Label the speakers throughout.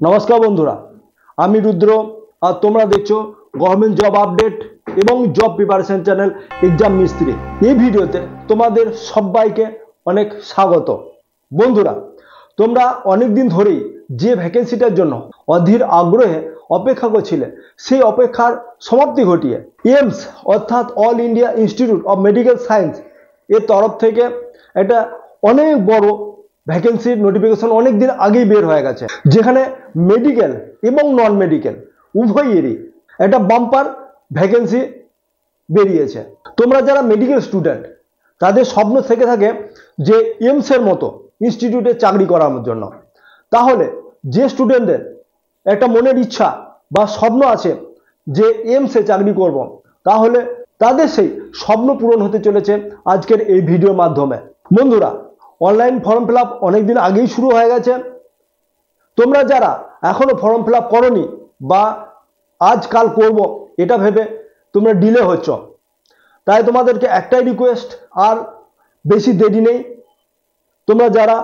Speaker 1: नमस्कार बंधुरा आमी रुद्र और तुम्हारा देखो गवर्नमेंट जब अपडेट एवं जब प्रिपारेशन चैनल एग्जाम मिस्त्री ये भिडियोते तुम्हादेर सबाइके अनेक स्वागत। बंधुरा তোমরা অনেক দিন ধরেই যে ভ্যাকেন্সিটার জন্য অধীর আগ্রহে অপেক্ষা করছিলে সেই অপেক্ষার সমাপ্তি ঘটিয়ে এইমস অর্থাৎ all India institute of medical science এর তরফ থেকে একটা অনেক বড় ভ্যাকেন্সির নোটিফিকেশন অনেক দিন আগেই বের হয়ে গেছে, যেখানে মেডিকেল এবং নন মেডিকেল উভয়েরই একটা বাম্পার ভ্যাকেন্সি বেরিয়েছে। তোমরা যারা মেডিকেল স্টুডেন্ট তাদের স্বপ্ন থেকে থাকে যে এইমস এর মতো ইনস্টিটিউটে চাকরি করার জন্য, তাহলে যে স্টুডেন্টদের একটা মনের ইচ্ছা বা স্বপ্ন আছে যে এইমসে চাকরি করব, তাহলে তাদের সেই স্বপ্ন পূরণ হতে চলেছে আজকের এই ভিডিওর মাধ্যমে। বন্ধুরা অনলাইন ফর্ম ফিল আপ অনেক দিন আগেই শুরু হয়ে গেছে। তোমরা যারা এখনো ফর্ম ফিল আপ করোনি বা আজকাল করব এটা ভেবে তোমরা ডিলে হচ্ছ, তাই তোমাদেরকে একটাই রিকোয়েস্ট, আর বেশি দেরি নেই। তোমরা যারা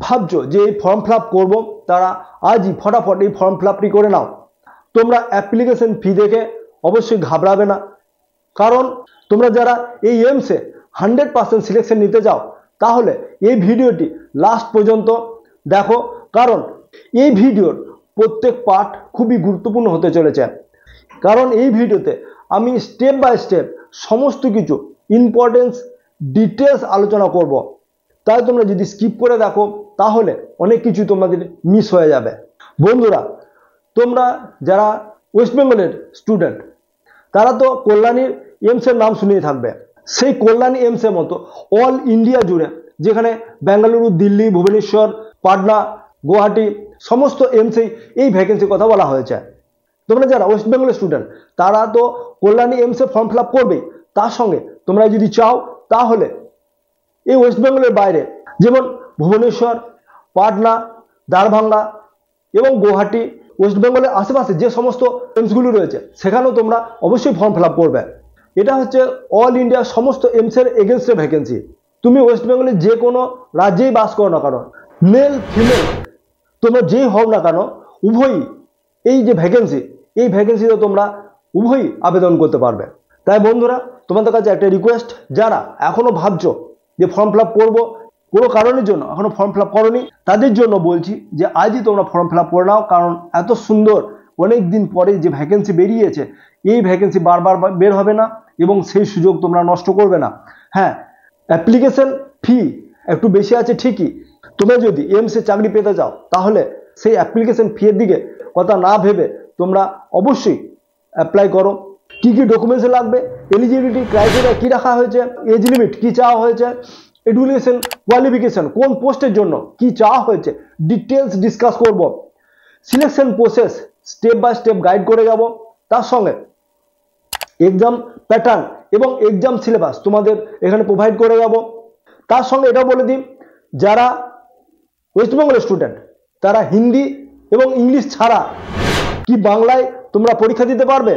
Speaker 1: ভাবছো যে এই ফর্ম ফিল আপ করবো তারা আজই ফটাফট এই ফর্ম ফিল আপটি করে নাও। তোমরা অ্যাপ্লিকেশন ফি দেখে অবশ্যই ঘাবড়াবে না, কারণ তোমরা যারা এই এইমসে 100% সিলেকশন নিতে যাও তাহলে এই ভিডিওটি লাস্ট পর্যন্ত দেখো, কারণ এই ভিডিওর প্রত্যেক পার্ট খুবই গুরুত্বপূর্ণ হতে চলেছে। কারণ এই ভিডিওতে আমি স্টেপ বাই স্টেপ সমস্ত কিছু ইম্পর্টেন্স ডিটেলস আলোচনা করব, তাই তোমরা যদি স্কিপ করে দেখো তাহলে অনেক কিছু তোমাদের মিস হয়ে যাবে। বন্ধুরা তোমরা যারা ওয়েস্ট বেঙ্গলের স্টুডেন্ট তারা তো কল্যাণীর এইমসের নাম শুনেই থাকবে। সেই কল্যাণী এইমসের মতো অল ইন্ডিয়া জুড়ে, যেখানে বেঙ্গালুরু, দিল্লি, ভুবনেশ্বর, পাটনা, গুয়াহাটি সমস্ত এইমসেই এই ভ্যাকেন্সির কথা বলা হয়েছে। তোমরা যারা ওয়েস্ট বেঙ্গলের স্টুডেন্ট তারা তো কল্যাণী এইমসে ফর্ম ফিল আপ করবেই, তার সঙ্গে তোমরা যদি চাও তাহলে এই ওয়েস্ট বেঙ্গলের বাইরে যেমন ভুবনেশ্বর, পাটনা, দারভাঙ্গা এবং গুয়াহাটি, ওয়েস্ট বেঙ্গলের আশেপাশে যে সমস্ত এইমসগুলো রয়েছে সেখানেও তোমরা অবশ্যই ফর্ম ফিল আপ করবে। এটা হচ্ছে অল ইন্ডিয়া সমস্ত এইমসের এগেনস্টে ভ্যাকেন্সি। তুমি ওয়েস্ট বেঙ্গলের যে কোনো রাজ্যেই বাস করো না কারণ, মেল ফিমেল তোমরা যেই হও না কেন, উভয়ই এই যে ভ্যাকেন্সি এই ভ্যাকেন্সিতে তোমরা উভয়ই আবেদন করতে পারবে। তাই বন্ধুরা তোমাদের কাছে একটা রিকোয়েস্ট, যারা এখনো ভাবছো যে ফর্ম ফিল আপ করবো, কোনো কারণের জন্য এখনো ফর্ম ফিল আপ করোনি, তাদের জন্য বলছি যে আজই তোমরা ফর্ম ফিল আপ করে নাও। কারণ এত সুন্দর অনেক দিন পরে যে ভ্যাকেন্সি বেরিয়েছে এই ভ্যাকেন্সি বারবার বের হবে না এবং সেই সুযোগ তোমরা নষ্ট করবে না। হ্যাঁ, অ্যাপ্লিকেশন ফি একটু বেশি আছে ঠিকই, তোমরা যদি এইমসে চাকরি পেতে চাও তাহলে সেই অ্যাপ্লিকেশন ফি এর দিকে কথা না ভেবে তোমরা অবশ্যই অ্যাপ্লাই করো। কি কি ডকুমেন্টস লাগবে, এলিজিবিলিটি ক্রাইটেরিয়া কি রাখা হয়েছে, এজ লিমিট কি চাওয়া হয়েছে, এডুকেশন কোয়ালিফিকেশন কোন পোস্টের জন্য কি চাওয়া হয়েছে, ডিটেলস ডিসকাস করব। Selection process step by step guide করে যাব। তার সঙ্গে এক্সাম প্যাটার্ন এবং এক্সাম সিলেবাস তোমাদের এখানে প্রোভাইড করে যাব। তার সঙ্গে এটাও বলে দিই, যারা ওয়েস্ট বেঙ্গলের স্টুডেন্ট তারা হিন্দি এবং ইংলিশ ছাড়া কি বাংলায় তোমরা পরীক্ষা দিতে পারবে,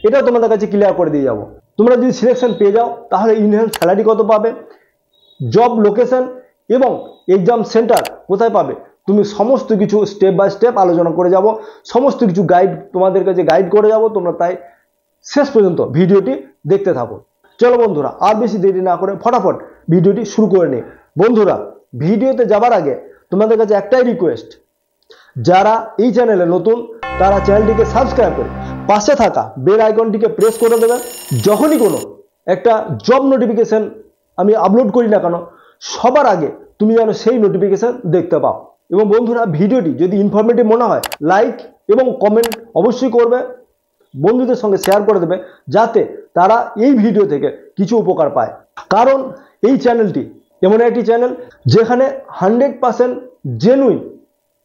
Speaker 1: এটা তোমাদের কাছে ক্লিয়ার করে দিয়ে যাব। তোমরা যদি সিলেকশন পেয়ে যাও তাহলে ইনহ্যান্স স্যালারি কত পাবে, জব লোকেশন এবং এক্সাম সেন্টার কোথায় পাবে, তুমি সমস্ত কিছু স্টেপ বাই স্টেপ আলোচনা করে যাব। সমস্ত কিছু গাইড তোমাদের কাছে গাইড করে যাব, তোমরা তাই শেষ পর্যন্ত ভিডিওটি দেখতে থাকো। চলো বন্ধুরা আর বেশি দেরি না করে ফটাফট ভিডিওটি শুরু করে নিই। বন্ধুরা ভিডিওতে যাবার আগে তোমাদের কাছে একটাই রিকোয়েস্ট, যারা এই চ্যানেলে নতুন তারা চ্যানেলটিকে সাবস্ক্রাইব করে পাশে থাকা বেল আইকনটিকে প্রেস করে দেবেন। যখনই কোনো একটা জব নোটিফিকেশন আমি আপলোড করি না কেন সবার আগে তুমি যেন সেই নোটিফিকেশন দেখতে পাও। এবং বন্ধুরা ভিডিওটি যদি ইনফরমেটিভ মনে হয় লাইক এবং কমেন্ট অবশ্যই করবে, বন্ধুদের সঙ্গে শেয়ার করে দেবে যাতে তারা এই ভিডিও থেকে কিছু উপকার পায়। কারণ এই চ্যানেলটি এমন একটি চ্যানেল যেখানে 100% জেনুইন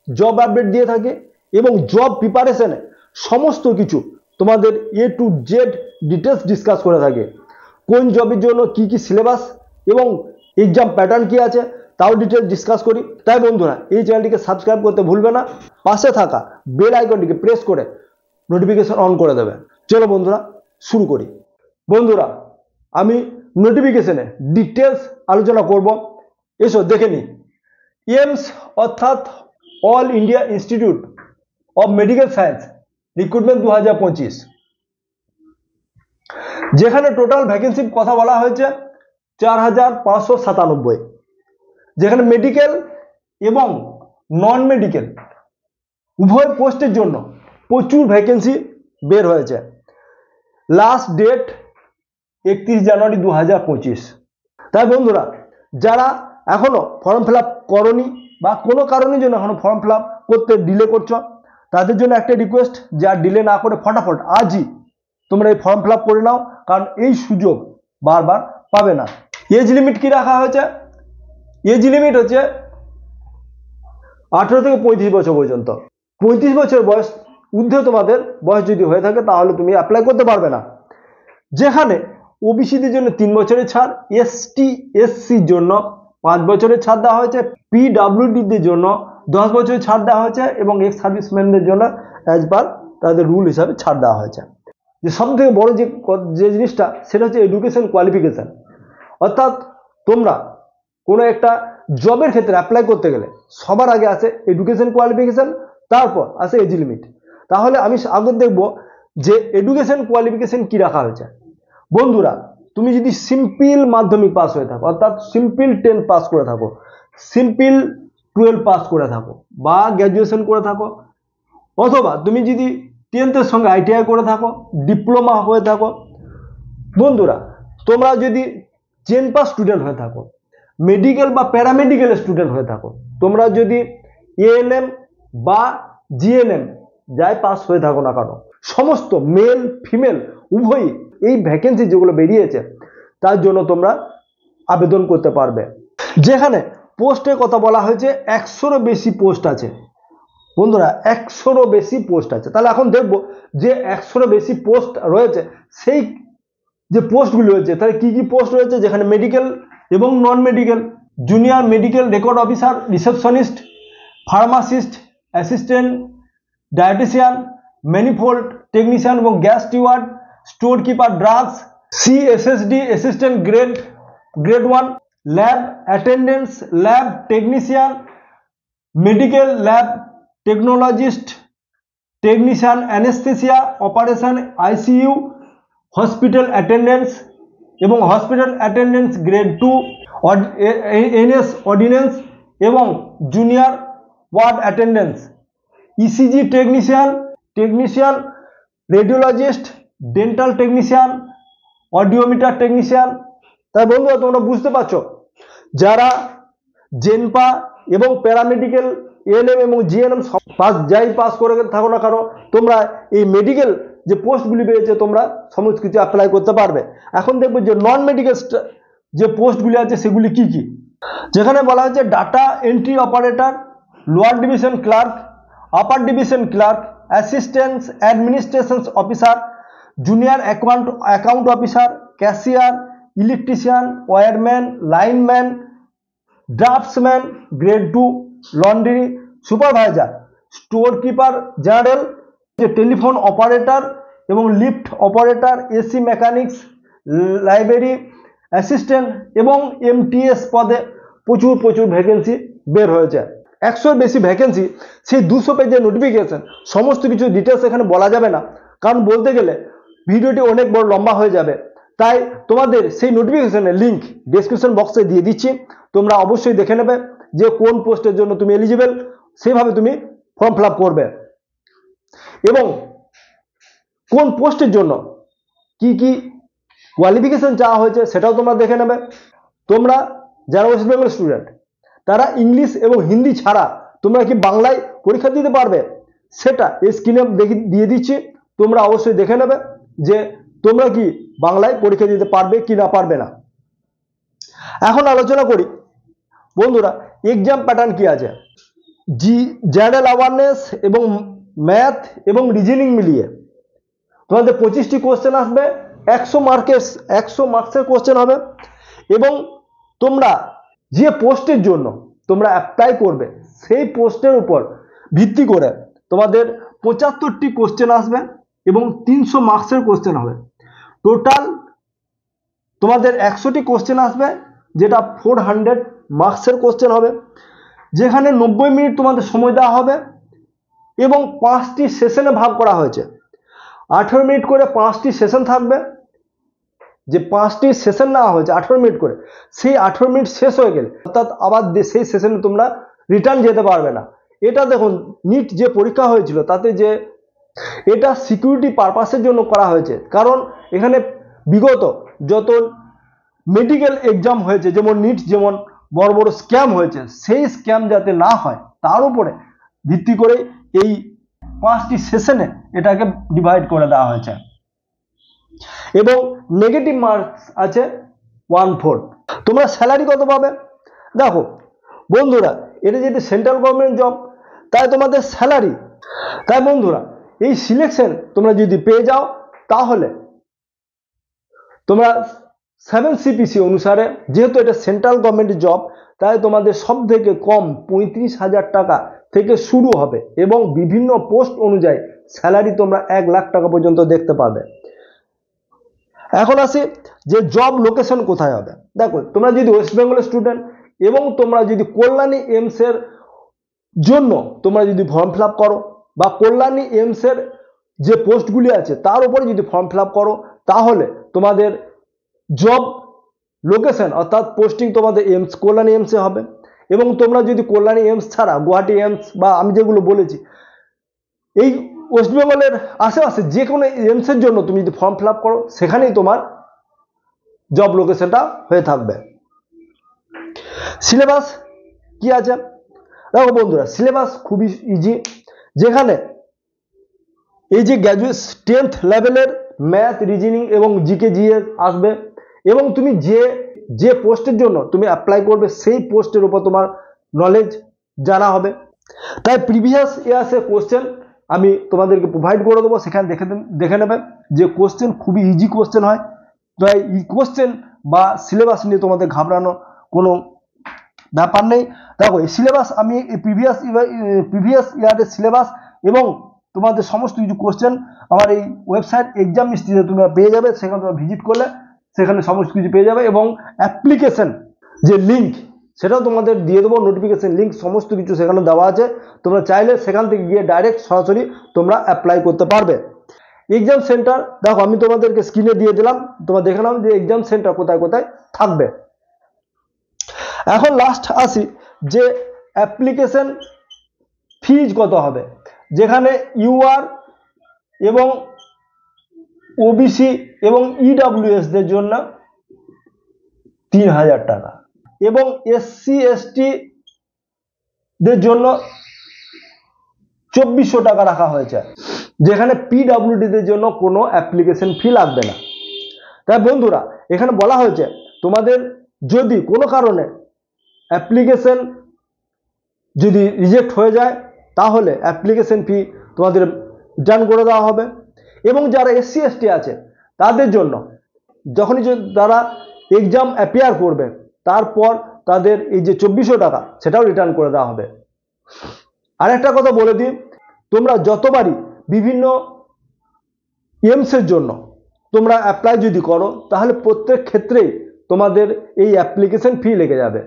Speaker 1: জব আপডেট দিয়ে থাকে এবং জব প্রিপারেশনে সমস্ত কিছু তোমাদের A to Z details discuss করে থাকে। কোন জবের জন্য কি কি সিলেবাস এবং এক্সাম প্যাটার্ন কি আছে তাও ডিটেলস ডিসকাস করি। তাই বন্ধুরা এই চ্যানেলটিকে সাবস্ক্রাইব করতে ভুলবে না, পাশে থাকা বেল আইকনটিকে প্রেস করে নোটিফিকেশন অন করে দেবে। চলো বন্ধুরা শুরু করি। বন্ধুরা আমি নোটিফিকেশনে ডিটেলস আলোচনা করব, এসো দেখে নিই। এইমস অর্থাৎ all India institute of medical science recruitment 2025, যেখানে টোটাল ভ্যাকেন্সির কথা বলা হয়েছে 4597, যেখানে মেডিকেল এবং নন মেডিকেল উভয় পোস্টের জন্য প্রচুর ভ্যাকেন্সি বের হয়েছে। লাস্ট ডেট 31 জানুয়ারি 2025। তাই বন্ধুরা, যারা এখনো ফর্ম ফিল আপ করনি বা কোনো কারণের জন্য এখনো ফর্ম ফিল আপ করতে ডিলে করছো, তাদের জন্য একটা রিকোয়েস্ট, যা ডিলে না করে ফটাফট আজই তোমরা এই ফর্ম ফিল আপ করে নাও, কারণ এই সুযোগ বারবার পাবে না। এজ লিমিট কি রাখা হয়েছে? এজ লিমিট হচ্ছে 18 থেকে 35 বছর পর্যন্ত। 35 বছর বয়স ঊর্ধ্বে তোমাদের বয়স যদি হয়ে থাকে তাহলে তুমি অ্যাপ্লাই করতে পারবে না। যেখানে ওবিসিদের জন্য 3 বছরের ছাড়, এসটি এসসির জন্য 5 বছরের ছাড় দেওয়া হয়েছে, পিডাব্লিউডিদের জন্য 10 বছরের ছাড় দেওয়া হয়েছে এবং এক্স সার্ভিসম্যানদের জন্য অ্যাজ পার তাদের রুল হিসাবে ছাড় দেওয়া হয়েছে। যে সব থেকে বড় যে জিনিসটা সেটা হচ্ছে এডুকেশন কোয়ালিফিকেশন। অর্থাৎ তোমরা কোনো একটা জবের ক্ষেত্রে অ্যাপ্লাই করতে গেলে সবার আগে আসে এডুকেশন কোয়ালিফিকেশন, তারপর আসে এজ লিমিট। তাহলে আমি আগে দেখব যে এডুকেশন কোয়ালিফিকেশন কি রাখা হয়েছে। বন্ধুরা, তুমি যদি সিম্পল মাধ্যমিক পাস হয়ে থাকো, অর্থাৎ সিম্পল 10 পাস করে থাকো, সিম্পল 12 পাস করে থাকো বা গ্র্যাজুয়েশন করে থাকো, অথবা তুমি যদি 10th-এর সঙ্গে আইটিআই করে থাকো, ডিপ্লোমা হয়ে থাকো, বন্ধুরা তোমরা যদি 10 পাস স্টুডেন্ট হয়ে থাকো, মেডিকেল বা প্যারামেডিকেল স্টুডেন্ট হয়ে থাকো, তোমরা যদি এএনএম বা জিএনএম যাই পাস হয়ে থাকো না কেন, সমস্ত মেল ফিমেল উভয়ই এই ভ্যাকেন্সি যেগুলো বেরিয়েছে তার জন্য তোমরা আবেদন করতে পারবে। যেখানে পোস্টের কথা বলা হয়েছে 100-এরও বেশি পোস্ট আছে। বন্ধুরা, 100-এরও বেশি পোস্ট আছে। তাহলে এখন দেখব যে 100-এরও বেশি পোস্ট রয়েছে, সেই যে পোস্টগুলো রয়েছে তাহলে কি কি পোস্ট রয়েছে। যেখানে মেডিকেল এবং non medical, junior medical record officer, receptionist, pharmacist, assistant dietitian, manifold technician এবং gas steward, store keeper drugs, CSSD assistant grade 1, lab attendance, lab technician, medical lab technologist, technician anesthesia operation ICU, hospital attendance এবং hospital attendance grade 2, NS ordinance এবং junior ward attendance, ECG technician, radiologist, dental technician, audiometer technician. তাই বন্ধুরা, তোমরা বুঝতে পারছো, যারা জেনপা এবং প্যারামেডিকেল এএনএম এবং জিএনএম পাস করে থাকো না কারো, তোমরা এই মেডিকেল যে পোস্টগুলি পেয়েছে তোমরা সমস্ত কিছু অ্যাপ্লাই করতে পারবে। এখন দেখবো যে নন মেডিকেল যে পোস্টগুলি আছে সেগুলি কি কি। যেখানে বলা হচ্ছে data entry operator, lower division clerk, upper division clerk, assistant administration officer, junior account officer, cashier, electrician, wireman, lineman, draftsman grade 2, laundry supervisor, store keeper general, যে টেলিফোন অপারেটর এবং lift operator, AC mechanics, library assistant এবং MTS পদে প্রচুর vacancy বের হয়েছে। 100-এর বেশি vacancy, সেই 200 পেজের নোটিফিকেশন, সমস্ত কিছু ডিটেলস এখানে বলা যাবে না, কারণ বলতে গেলে ভিডিওটি অনেক বড় লম্বা হয়ে যাবে। তাই তোমাদের সেই নোটিফিকেশনের লিঙ্ক ডেসক্রিপশন বক্সে দিয়ে দিচ্ছি, তোমরা অবশ্যই দেখে নেবে যে কোন পোস্টের জন্য তুমি এলিজিবল, সেভাবে তুমি ফর্ম ফিল আপ করবে এবং কোন পোস্টের জন্য কি কি কোয়ালিফিকেশন চাওয়া হয়েছে সেটাও তোমরা দেখে নেবে। তোমরা যারা ওয়েস্ট বেঙ্গল স্টুডেন্ট তারা ইংলিশ এবং হিন্দি ছাড়া তোমরা কি বাংলায় পরীক্ষা দিতে পারবে, সেটা এই স্ক্রিনে দিয়ে দিচ্ছি, তোমরা অবশ্যই দেখে নেবে যে তোমরা কি বাংলায় পরীক্ষা দিতে পারবে কি না পারবে না। এখন আলোচনা করি বন্ধুরা এক্সাম প্যাটার্ন কি আছে। জেনারেল অ্যাওয়ারনেস এবং ম্যাথ এবং রিজনিং মিলিয়ে তোমাদের 25টি কোশ্চেন আসবে, 100 মার্কসের কোশ্চেন হবে এবং তোমরা যে পোস্টের জন্য তোমরা অ্যাপ্লাই করবে সেই পোস্টের উপর ভিত্তি করে তোমাদের 75টি কোশ্চেন আসবে এবং 300 মার্কসের কোশ্চেন হবে। টোটাল তোমাদের 100টি কোশ্চেন আসবে, যেটা 400 মার্কসের কোশ্চেন হবে। যেখানে 90 মিনিট তোমাদের সময় দেওয়া হবে এবং 5টি সেশনে ভাগ করা হয়েছে। 18 মিনিট করে 5টি সেশন থাকবে। যে 5টি সেশন নেওয়া হয়েছে 18 মিনিট করে, সেই 18 মিনিট শেষ হয়ে গেলে অর্থাৎ আবার সেই সেশনে তোমরা রিটার্ন যেতে পারবে না। এটা দেখুন, নিট যে পরীক্ষা হয়েছিল তাতে যে এটা সিকিউরিটি পারপাসের জন্য করা হয়েছে, কারণ এখানে বিগত যত মেডিকেল এক্সাম হয়েছে, যেমন নিট যেমন বড় বড় স্ক্যাম হয়েছে, সেই স্ক্যাম যাতে না হয় তার উপরে ভিত্তি করে এই 5টি সেশনে এটাকে ডিভাইড করে দেওয়া হয়েছে। এবং নেগেটিভ মার্কস আছে 1/4। তোমরা স্যালারি কত পাবে? দেখো বন্ধুরা, এটা যেহেতু সেন্ট্রাল গভর্নমেন্ট জব, তাই তোমাদের স্যালারি, তাই বন্ধুরা এই সিলেকশন তোমরা যদি পেয়ে যাও তাহলে তোমরা 7CPC অনুসারে, যেহেতু এটা সেন্ট্রাল গভর্নমেন্ট জব, তাই তোমাদের সব থেকে কম 35,000 টাকা থেকে শুরু হবে এবং বিভিন্ন পোস্ট অনুযায়ী স্যালারি তোমরা 1 লাখ টাকা পর্যন্ত দেখতে পাবে। এখন আসি যে জব লোকেশন কোথায় হবে। দেখো, তোমরা যদি ওয়েস্ট বেঙ্গলের স্টুডেন্ট এবং তোমরা যদি কল্যাণী এইমস এর জন্য তোমরা যদি ফর্ম ফিল আপ করো, বা কল্যাণী এইমস এর যে পোস্টগুলি আছে তার উপরে যদি ফর্ম ফিল আপ করো, তাহলে তোমাদের জব লোকেশন অর্থাৎ পোস্টিং তোমাদের এইমস, কল্যাণী এইমসে হবে। এবং তোমরা যদি কল্যাণী এইমস ছাড়া গুয়াহাটি এইমস বা আমি যেগুলো বলেছি এই ওয়েস্ট বেঙ্গলের আশেপাশে যে কোনো এইমসের জন্য তুমি যদি ফর্ম ফিল আপ করো, সেখানেই তোমার জব লোকেশনটা হয়ে থাকবে। সিলেবাস কি আছে? দেখো বন্ধুরা, সিলেবাস খুবই ইজি, যেখানে এই যে গ্র্যাজুয়েট 10th লেভেলের ম্যাথ, রিজনিং এবং জিকে জিএস আসবে, এবং তুমি যে পোস্টের জন্য তুমি অ্যাপ্লাই করবে সেই পোস্টের উপর তোমার নলেজ জানা হবে। তাই প্রিভিয়াস ইয়ার্সের কোশ্চেন আমি তোমাদেরকে প্রোভাইড করে দেবো, সেখানে দেখে নেবে যে কোশ্চেন খুবই ইজি কোশ্চেন হয়। তাই এই কোশ্চেন বা সিলেবাস নিয়ে তোমাদের ঘাবড়ানো কোনো ব্যাপার নেই। দেখো, এই সিলেবাস আমি প্রিভিয়াস ইয়ারের সিলেবাস এবং তোমাদের সমস্ত কিছু কোশ্চেন আমার এই ওয়েবসাইট এক্সাম মিস্ট্রিতে তোমরা পেয়ে যাবে। সেখানে তোমরা ভিজিট করলে সেখানে সমস্ত কিছু পেয়ে যাবে, এবং অ্যাপ্লিকেশন যে লিঙ্ক সেটাও তোমাদের দিয়ে দেবো, নোটিফিকেশন লিঙ্ক সমস্ত কিছু সেখানে দেওয়া আছে। তোমরা চাইলে সেখান থেকে গিয়ে ডাইরেক্ট সরাসরি তোমরা অ্যাপ্লাই করতে পারবে। এক্সাম সেন্টার দেখো আমি তোমাদেরকে স্ক্রিনে দিয়ে দিলাম, তোমরা দেখে নাও যে এক্সাম সেন্টার কোথায় কোথায় থাকবে। এখন লাস্ট আসি যে অ্যাপ্লিকেশন ফিজ কত হবে, যেখানে ইউআর এবং ওবিসি এবং ইডব্লিউএস দের জন্য 3,000 টাকা এবং এসসি এসটি দের জন্য 2400 টাকা রাখা হয়েছে, যেখানে পিডব্লিউডি দের জন্য কোনো অ্যাপ্লিকেশন ফি লাগবে না। তাই বন্ধুরা, এখানে বলা হয়েছে তোমাদের যদি কোনো কারণে অ্যাপ্লিকেশন যদি রিজেক্ট হয়ে যায় তাহলে অ্যাপ্লিকেশন ফি তোমাদের রিটার্ন করে দেওয়া হবে। এবং যারা এসসি এসটি আছে তাদের জন্য যখনই তারা এক্সাম অ্যাপিয়ার করবে তারপর তাদের এই যে 2400 টাকা সেটাও রিটার্ন করে দেওয়া হবে। আরেকটা কথা বলে দিই, তোমরা যতবারই বিভিন্ন এইমসের জন্য তোমরা অ্যাপ্লাই যদি করো তাহলে প্রত্যেক ক্ষেত্রেই তোমাদের এই অ্যাপ্লিকেশন ফি লেগে যাবে।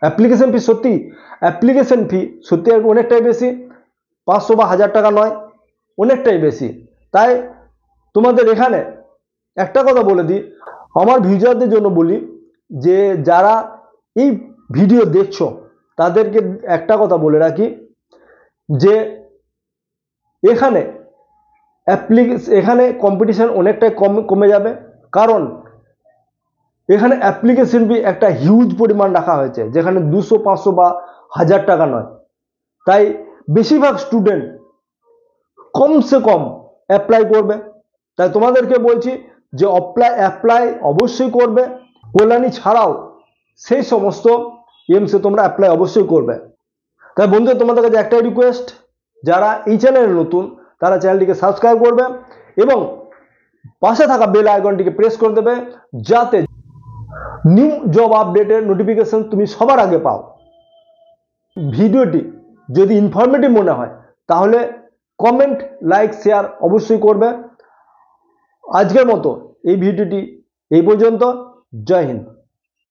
Speaker 1: অ্যাপ্লিকেশন ফি সত্যি অনেকটাই বেশি, 500 বা 1000 টাকা নয়, অনেকটাই বেশি। তাই তোমাদের এখানে একটা কথা বলে দিই, আমার ভিউজারদের জন্য বলি যে যারা এই ভিডিও দেখছো তাদেরকে একটা কথা বলে রাখি যে এখানে কম্পিটিশন অনেকটাই কমে যাবে, কারণ এখানে অ্যাপ্লিকেশন ফি একটা হিউজ পরিমাণ রাখা হয়েছে, যেখানে 200, 500 বা 1000 টাকা নয়। তাই বেশিরভাগ স্টুডেন্ট কমসে কম অ্যাপ্লাই করবে। তাই তোমাদেরকে বলছি যে অ্যাপ্লাই অবশ্যই করবে, কল্যাণী ছাড়াও সেই সমস্ত এইমসে তোমরা অ্যাপ্লাই অবশ্যই করবে। তাই বন্ধু, তোমাদের কাছে একটাই রিকোয়েস্ট, যারা এই চ্যানেলে নতুন তারা চ্যানেলটিকে সাবস্ক্রাইব করবে এবং পাশে থাকা বেল আইকনটিকে প্রেস করে দেবে, যাতে নিউ জব আপডেটের নোটিফিকেশন তুমি সবার আগে পাও। ভিডিওটি যদি ইনফরমেটিভ মনে হয় তাহলে কমেন্ট, লাইক, শেয়ার অবশ্যই করবে। আজকের মতো এই ভিডিওটি এই পর্যন্ত। জয় হিন্দ।